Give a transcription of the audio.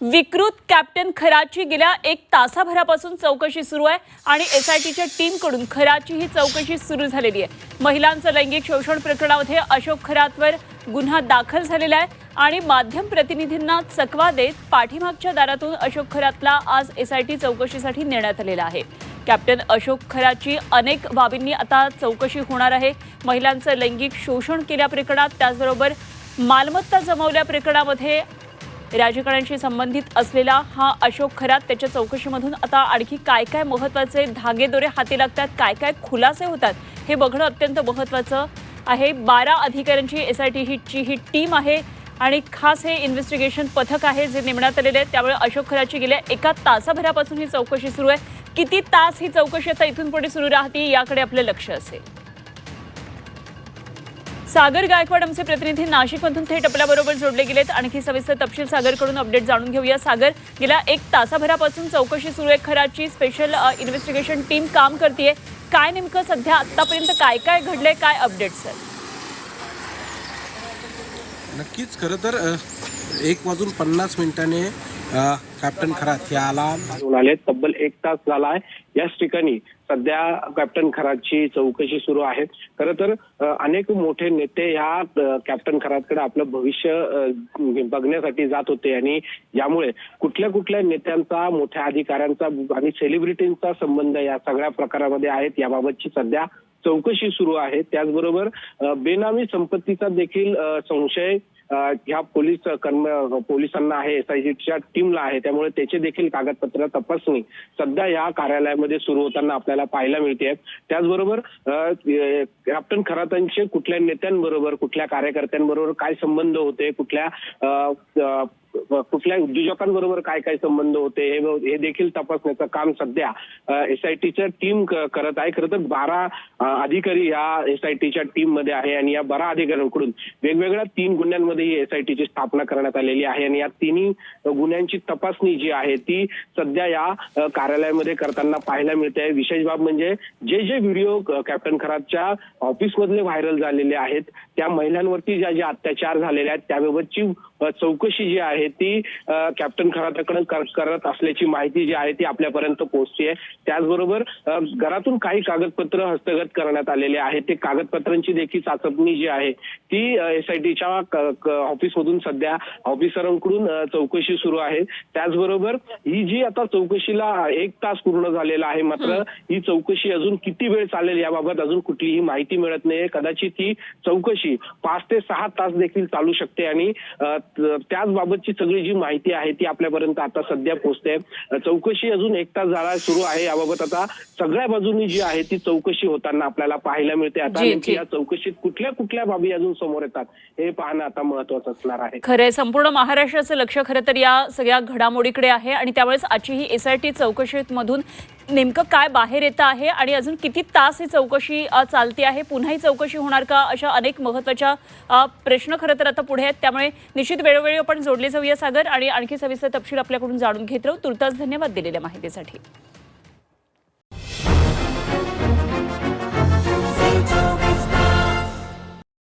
विकृत कॅप्टन खराची गेल्या 1 तासाभरापासून चौकशी सुरू आहे आणि एसआयटीच्या टीमकडून खराची ही चौकशी सुरू झालेली आहे। महिलांचं लैंगिक शोषण प्रकरणामध्ये अशोक खरातवर गुन्हा दाखल झालेला आहे आणि माध्यम प्रतिनिधींना चकवा देत पाठीमागच्या दारातून अशोक खरातला आज एसआयटी चौकशीसाठी नेण्यात आलेला आहे। कॅप्टन अशोक खराची अनेक बाबींनी आता चौकशी होणार आहे। महिलांचं लैंगिक शोषण केल्या प्रकरणात, त्याचबरोबर मालमत्ता जमवल्या प्रकरणामध्ये राजकारणाशी संबंधित असलेला हा अशोक खरात, त्याच्या चौकशीमधून आता आणखी काय काय महत्त्वाचे धागेदोरे हाती लागतात, काय काय खुलासे होतात हे बघणं अत्यंत महत्त्वाचं आहे। 12 अधिकाऱ्यांची एसआयटीची ही टीम आहे आणि खास हे इन्व्हेस्टिगेशन पथक आहे जे नेमण्यात आलेले आहे। त्यामुळे अशोक खराची गेल्या 1 तासाभरापासून ही चौकशी सुरू आहे। किती तास ही चौकशी आता इथून पुढे सुरू राहते याकडे आपलं लक्ष असेल। सागर गायकवाड आमचे प्रतिनिधी नाशिकमधून थेट आपल्याबरोबर जोडले गेलेत। आणखी सविस्तर तपशील सागरकडून अपडेट जाणून घेऊया। सागर, गेल्या 1 तासाभरापासून चौकशी सुरू आहे, खराची स्पेशल इन्व्हेस्टिगेशन टीम काम करते। काय नेमकं सध्या आतापर्यंत काय काय घडलंय, काय अपडेट्स आहेत? नक्कीच, खरं तर 1:50 कॅप्टन खरात याला आले। तब्बल 1 तास झाला आहे याच ठिकाणी सध्या कॅप्टन खरातची चौकशी सुरू आहे। खरं तर अनेक मोठे नेते ह्या कॅप्टन खरातकडे आपलं भविष्य बघण्यासाठी जात होते आणि यामुळे कुठल्या कुठल्या नेत्यांचा, मोठ्या अधिकाऱ्यांचा आणि सेलिब्रिटींचा संबंध या सगळ्या प्रकारामध्ये आहेत याबाबतची सध्या चौकशी सुरू आहे। त्याचबरोबर बेनामी संपत्तीचा देखील संशय ह्या पोलिसांना आहे, एसआयटीच्या टीमला आहे। त्यामुळे त्याचे देखील कागदपत्र तपासणी सध्या या कार्यालयामध्ये सुरू होताना आपल्याला पाहायला मिळते। त्याचबरोबर कॅप्टन खरातांचे कुठल्या नेत्यांबरोबर, कुठल्या कार्यकर्त्यांबरोबर काय संबंध होते, कुठल्या उद्योजकांबरोबर काय काय संबंध होते हे देखील तपासण्याचं काम सध्या एसआयटीच्या टीम करत आहे। खरं तर 12 अधिकारी या एसआयटीच्या टीम मध्ये आहे आणि या 12 अधिकाऱ्यांकडून वेगवेगळ्या 3 गुन्ह्यांमध्ये ही एसआयटीची स्थापना करण्यात आलेली आहे आणि या तिन्ही गुन्ह्यांची तपासणी जी आहे ती सध्या या कार्यालयामध्ये करताना पाहायला मिळते। विशेष बाब म्हणजे जे व्हिडिओ कॅप्टन खरातच्या ऑफिसमधले व्हायरल झालेले आहेत, त्या महिलांवरती जे अत्याचार झालेले आहेत त्याबाबतची चौकशी जी आहे ती कॅप्टन खराताकडे करत असल्याची माहिती जी आहे ती आपल्यापर्यंत पोहोचते। त्याचबरोबर घरातून काही कागदपत्र हस्तगत करण्यात आलेले आहेत, ते कागदपत्रांची देखील चाचपणी जी आहे ती एसआयटीच्या ऑफिसमधून सध्या ऑफिसरांकडून चौकशी सुरू आहे। त्याचबरोबर ही जी आता चौकशीला 1 तास पूर्ण झालेला आहे, मात्र ही चौकशी अजून किती वेळ चालेल याबाबत अजून कुठलीही माहिती मिळत नाही। कदाचित ही चौकशी 5 ते 6 तास देखील चालू शकते आणि त्याच बाबतची सगळी जी माहिती आहे ती आपल्यापर्यंत आता सध्या पोहोचते। चौकशी अजून 1 तास झाला सुरू आहे, याबाबत आता सगळ्या बाजूनी जी आहे ती चौकशी होताना आपल्याला पाहायला मिळते। आता नेमकी या चौकशीत कुठल्या कुठल्या बाबी अजून समोर येतात हे पाहणं आता महत्त्वाचं असणार आहे। खरंय, संपूर्ण महाराष्ट्राचं लक्ष खरं तर या सगळ्या घडामोडीकडे आहे आणि त्यामुळेच आजची ही एसआयटी चौकशीमधून नेमकं काय बाहेर येतं आहे आणि अजून किती तास ही चौकशी चालते आहे, पुन्हा ही चौकशी होणार का, अशा अनेक महत्त्वाच्या प्रश्न खरं तर आता पुढे आहेत। त्यामुळे निश्चित वेळोवेळी आपण जोडले जाऊया सागर आणि आणखी सविस्तर तपशील आपल्याकडून जाणून घेत राहू। तुर्तास धन्यवाद दिलेल्या माहितीसाठी।